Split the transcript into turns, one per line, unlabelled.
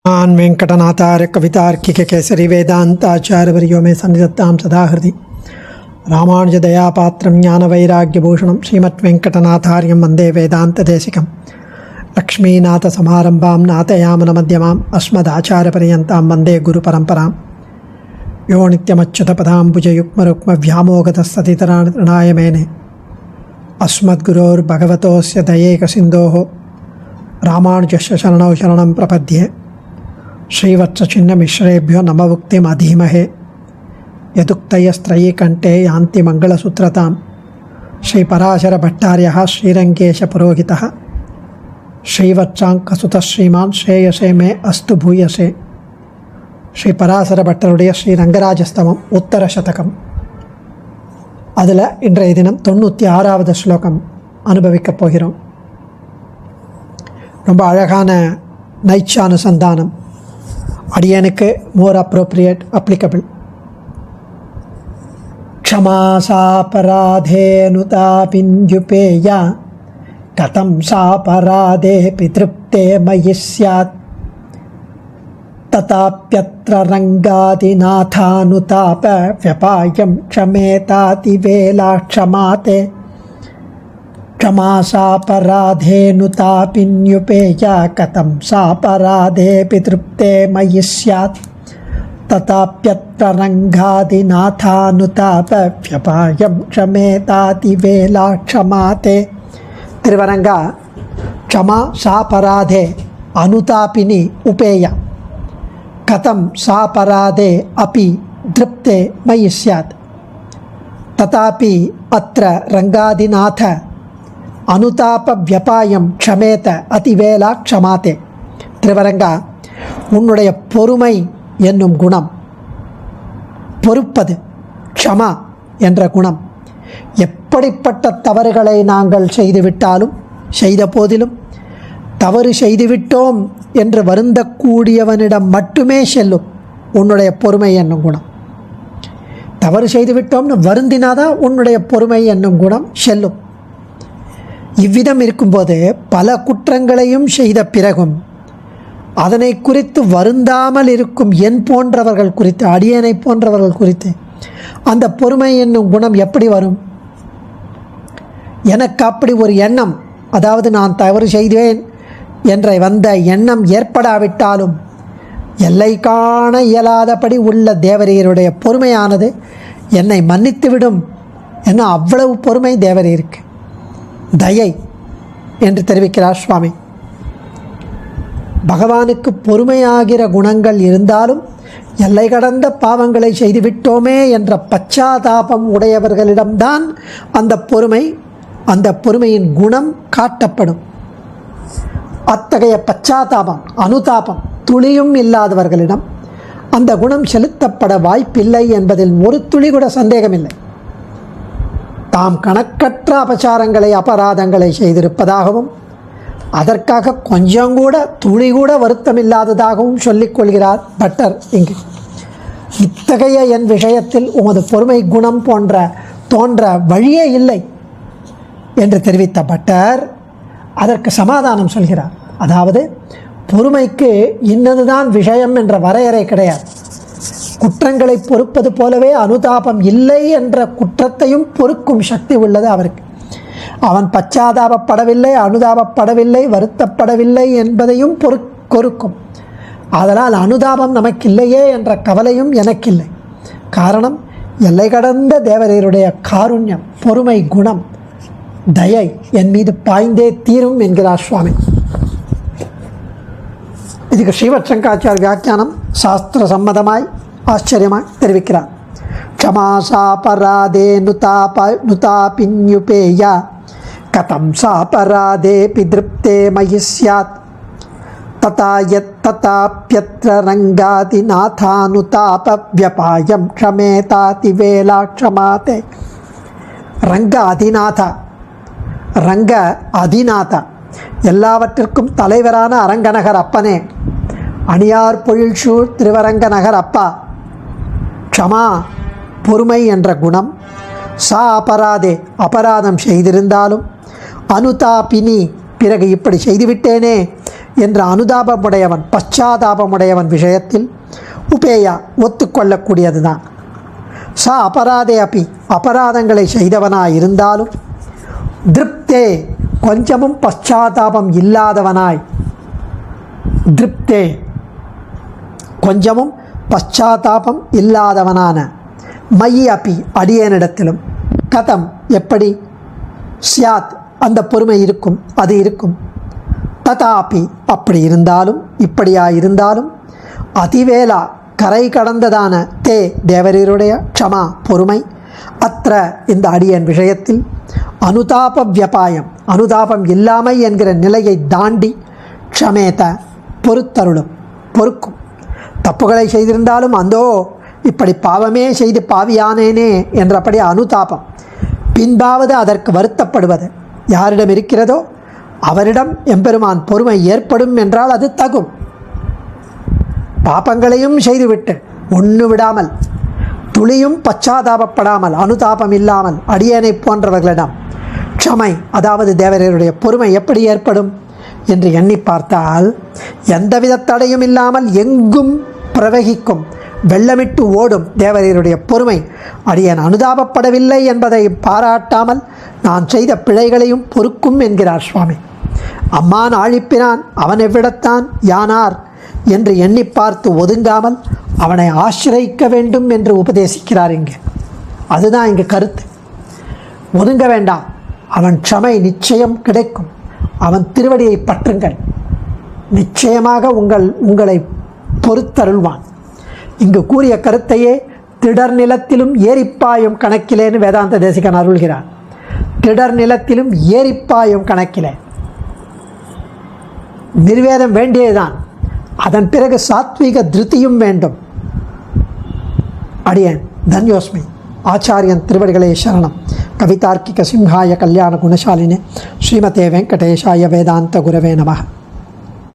वेंकटनाथार्य कवितार्किक केसरी वेदांताचार्यवर्यो मे सन्निधत्तां सदा हृदि रामानुजदयापात्रं ज्ञानवैराग्यभूषणं श्रीमद्वेंकटनाथार्यं वन्दे वेदान्तदेशिकं लक्ष्मीनाथसमारम्भां नाथयामनमध्यमाम् अस्मदाचार्यपर्यन्तां वन्दे गुरुपरम्परां यो नित्यमच्युतपदाम्बुजयुग्मरुक्मव्यामोगतस्ततितराणाय मेने अस्मद्गुरोर्भगवतोऽस्य दयैकसिन्धोः रामानुजस्य शरणौ शरणं प्रपद्ये श्रीवत्सचिन्नमिश्रेभ्यो नमवुक्तिमधीमहे यदुक्तयस्त्रयी कंठे यान्ति मंगलसूत्रतां श्रीपराशरभट्टार्यः श्रीरङ्गेशपुरोहितः श्रीवत्साङ्कसुतः श्रीमान् श्रेयसे मे अस्तु भूयसे श्रीपराशरभट्टरुடைய ஸ்ரீரங்கராஜஸ்தவம் உத்தர சதகம். அதில் இன்றைய தினம் 96வது ஸ்லோகம் அனுபவிக்கப் போகிறோம். ரொம்ப அழகான நைச்சானுசந்தானம், அடியனுக்கு மோர் அப்ரோப்ரியேட் அப்ளிகபிள். क्षमासापराधेऽनुतापिन्युपेया कथं सापराधेऽपि तृप्ते मयि स्यात् तथाप्यत्र रङ्गादिनाथानुताप व्यपायं क्षमेतातिवेला क्षमाते क्षमासापराधेऽनुतापिन्युपेया कथं सापराधेऽपि तृप्ते मयि स्यात् तथाप्यत्र रङ्गादिनाथानुताप व्यपायं क्षमेतातिवेला क्षमाते. திருவரங்கா, க்ஷமா சாபராதே அனுதாபினி உபேய கதம் சாபராதே அபி திருப்தே மயி ஸ்யாத் ததாபி அத்ர ரங்காதிநாத அனுதாப வியபாயம் க்ஷமேத அதிவேலா க்ஷமாத்தே. திருவரங்கா, உன்னுடைய பொறுமை என்னும் குணம், பொறுப்பது க்ஷமா என்ற குணம், எப்படிப்பட்ட தவறுகளை நாங்கள் செய்துவிட்டாலும் செய்த போதிலும் தவறு செய்துவிட்டோம் என்று வருந்தக்கூடியவனிடம் மட்டுமே செல்லும் உன்னுடைய பொறுமை என்னும் குணம். தவறு செய்துவிட்டோம்னு வருந்தினாதான் உன்னுடைய பொறுமை என்னும் குணம் செல்லும். இவ்விதம் இருக்கும்போது பல குற்றங்களையும் செய்த பிறகும் அதனை குறித்து வருந்தாமல் இருக்கும் என் போன்றவர்கள் குறித்து, அடியனை போன்றவர்கள் குறித்து அந்த பொறுமை என்னும் குணம் எப்படி வரும்? எனக்கு அப்படி ஒரு எண்ணம், அதாவது நான் தவறு செய்தேன் என்ற வந்த எண்ணம் ஏற்படாவிட்டாலும் எல்லை காண இயலாதபடி உள்ள தேவரீருடைய பொறுமையானது என்னை மன்னித்துவிடும் என்ன, அவ்வளவு பொறுமை தேவரீருக்கு, தயை என்று தெரிவிக்கிறார் சுவாமி. பகவானுக்கு பொறுமையாகிற குணங்கள் இருந்தாலும் எல்லை கடந்த பாவங்களை செய்துவிட்டோமே என்ற பச்சாதாபம் உடையவர்களிடம்தான் அந்த பொறுமையின் குணம் காட்டப்படும். அத்தகைய பச்சாதாபம், அனுதாபம் துளியும் இல்லாதவர்களிடம் அந்த குணம் செலுத்தப்பட வாய்ப்பில்லை என்பதில் ஒரு துளி கூட சந்தேகமில்லை. தாம் கணக்கற்ற அபச்சாரங்களை, அபராதங்களை செய்திருப்பதாகவும் அதற்காக கொஞ்சம் கூட துளி கூட வருத்தமில்லாததாகவும் சொல்லிக் கொள்கிறார் பட்டர். இங்கு இத்தகைய என் விஷயத்தில் உமது பொறுமை குணம் தோன்ற வழியே இல்லை என்று தெரிவித்த பட்டர் அதற்கு சமாதானம் சொல்கிறார். அதாவது பொறுமைக்கு இன்னதுதான் விஷயம் என்ற வரையறை கிடையாது. குற்றங்களை பொறுப்பது போலவே அனுதாபம் இல்லை என்ற குற்றத்தையும் பொறுக்கும் சக்தி உள்ளது அவருக்கு. அவன் பச்சாதாபப்படவில்லை, அனுதாபப்படவில்லை, வருத்தப்படவில்லை என்பதையும் பொறுக்கும். அதனால் அனுதாபம் நமக்கில்லையே என்ற கவலையும் எனக்கில்லை. காரணம், எல்லை கடந்த தேவரீருடைய காருண்யம், பொறுமை குணம், தயை என் மீது பாய்ந்தே தீரும் என்கிறார் சுவாமி. இதுக்கு ஸ்ரீவத்சங்காச்சார் வியாக்கியானம் சாஸ்திர சம்மதமாய் ஆச்சரியமாய் தெரிவிக்கிறார். க்ஷமாசாபராதே நுதாபின்யுபேயா கதம் சாபராதேபி திருப்தே மயி ஸ்யாத் ததாப்யத்ர ரங்காதிநாதானுதாப வியபாயம் க்ஷமேதாதிவேலா க்ஷமாதே. ரங்க அதிநாதா, எல்லாவற்றிற்கும் தலைவரான அரங்கநகர் அப்பனே, அணியார் பொழில்சூழ் திருவரங்க நகர் அப்பா, க்ஷமா பொறுமை என்ற குணம், சா அபராதே அபராதம் செய்திருந்தாலும், அனுதாபினி பிறகு இப்படி செய்துவிட்டேனே என்ற அனுதாபமுடையவன், பச்சாதாபமுடையவன் விஷயத்தில் உபேயா ஒத்துக்கொள்ளக்கூடியது தான். ச அபராதே அப்பி, அபராதங்களை செய்தவனாய் இருந்தாலும் திருப்தே, கொஞ்சமும் பச்சாதாபம் இல்லாதவனாய், திருப்தே கொஞ்சமும் பச்சாதாபம் இல்லாதவனான, மயி அப்பி அடியேனிடத்திலும், கதம் எப்படி, சியாத் அந்த பொறுமை இருக்கும், அது இருக்கும், ததாபி அப்படி இருந்தாலும் இப்படியாயிருந்தாலும், அதிவேலா கரை கடந்ததான தே தேவரீருடைய க்ஷமா பொறுமை, அத்த இந்த அடியன் விஷயத்தில் அனுதாப வியபாயம் அனுதாபம் இல்லாமை என்கிற நிலையை தாண்டி க்ஷமேத பொறுத்தருளும், பொறுக்கும். தப்புகளை செய்திருந்தாலும் அந்தோ இப்படி பாவமே செய்து பாவியானேனே என்றபடி அனுதாபம், பின்பாவது அதற்கு வருத்தப்படுவது யாரிடம் இருக்கிறதோ அவரிடம் எம்பெருமான் பொறுமை ஏற்படும் என்றால் அது தகும். பாபங்களையும் செய்துவிட்டு ஒன்று விடாமல், துளியும் பச்சாதாபப்படாமல், அனுதாபம் இல்லாமல் அடியேனை போன்றவர்களிடம் க்ஷமை, அதாவது தேவரீருடைய பொறுமை எப்படி ஏற்படும் என்று எண்ணி பார்த்தால், எந்தவித தடையும் இல்லாமல் எங்கும் பிரவகிக்கும், வெள்ளமிட்டு ஓடும் தேவரீருடைய பொறுமை அடியேன் அனுதாபப்படவில்லை என்பதை பாராட்டாமல் நான் செய்த பிழைகளையும் பொறுக்கும் என்கிறார் சுவாமி. அம்மான் ஆழிப்பினான், அவன் எவ்விடத்தான் யானார் என்று எண்ணி பார்த்து ஒதுங்காமல் அவனை ஆசிரியிக்க வேண்டும் என்று உபதேசிக்கிறார் இங்கே. அதுதான் இங்கு கருத்து. ஒதுங்க வேண்டாம், அவன் க்ஷமை நிச்சயம் கிடைக்கும். அவன் திருவடியை பற்றுங்கள், நிச்சயமாக உங்களை பொறுத்தருள்வான். இங்கு கூறிய கருத்தையே திடர் நிலத்திலும் ஏரிப்பாயும் கணக்கிலேன்னு வேதாந்த தேசிகன் அருள்கிறார். திடர் நிலத்திலும் ஏரிப்பாயும் கணக்கிலே நிர்வேதம் வேண்டியதுதான், அதன் பிறகு சாத்வீக திருத்தியும் வேண்டும். அடியேன் தன்யோஸ்மி. ஆச்சாரியன் திருவடிகளே சரணம். கவிதார்க்கிக சிம்ஹாய கல்யாண குணசாலினே ஸ்ரீமதே வெங்கடேஷாய வேதாந்த குரவே நமः.